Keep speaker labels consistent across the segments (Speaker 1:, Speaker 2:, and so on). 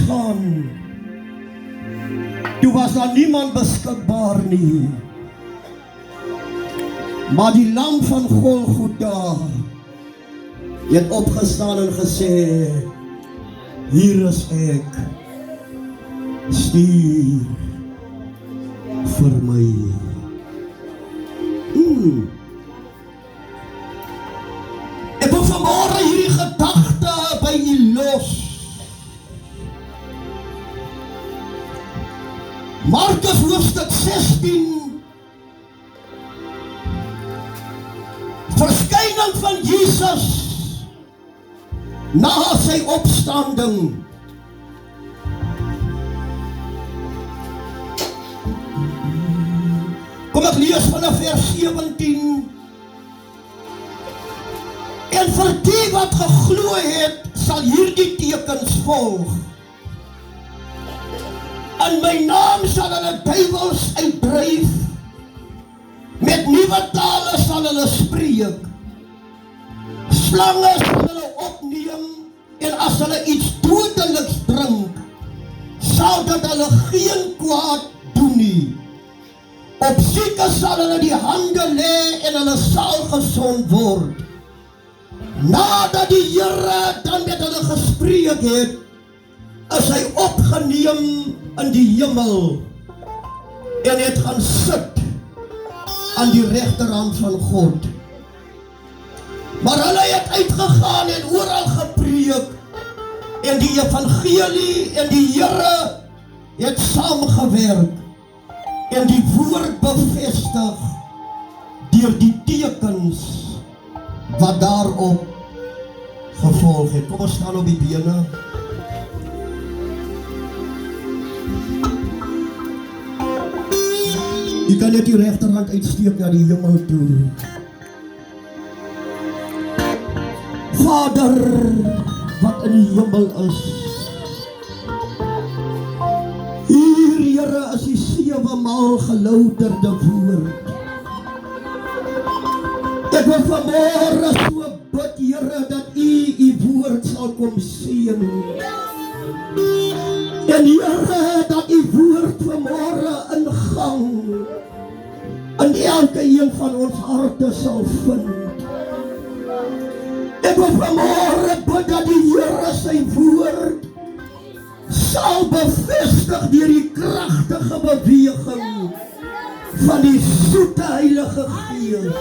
Speaker 1: gaan, toe was daar niemand beskikbaar nie. Maar die lam van Golgotha het opgestaan en gesê, hier is ek, stuur vir my. Ek wil vanmôre hierdie gedagte by u los. Markus hoofstuk 16, verskyning van Jesus na sy opstanding. Kom ek lees vanaf vers 17. En vir die wat geglo het, sal hierdie tekens volg. In my naam sal hulle duiwels uitdryf, met nuwe tale sal hulle spreek, slange sal hulle opneem, en as hulle iets dodeliks drink, sal dit hulle geen kwaad doen nie. Op siekes sal hulle die hande lê en hulle sal gesond word. Nadat die Here dan met hulle gespreek het, is hy opgeneem in die hemel en het gaan sit aan die regterhand van God. Maar hulle het uitgegaan en oral gepreek en die evangelie en die Here het saamgewerk en die woord bevestig deur die tekens wat daarop gevolg het. Kom ons staan op die bene. U kan net die regterhand uitsteek na die hemel toe. Vader, wat in die hemel is, hier, Here, is die 7 maal gelouterde woord. Ek wil vanmôre so bid, Here, dat u woord sal kom seën. En Here, dat u woord vanmôre ingang in elke een van ons harte sal vind. Ek wil vanmôre bid dat die Here sy woord sal bevestig deur die kragtige beweging van die soete Heilige Gees.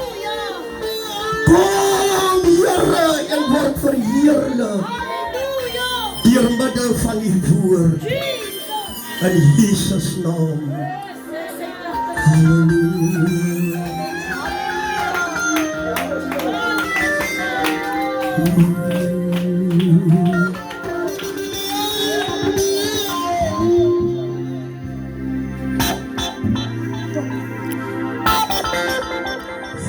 Speaker 1: Kom, Here, en word verheerlik deur middel van die woord. In Jesus naam. Halleluja.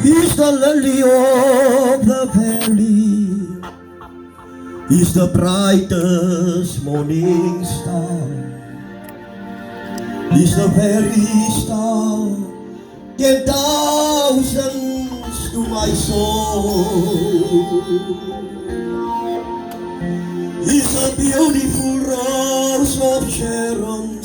Speaker 1: He's the lily of the valley, he's the brightest morning star, he's the very star, 10,000s to my soul. He's a beautiful rose of Sharon,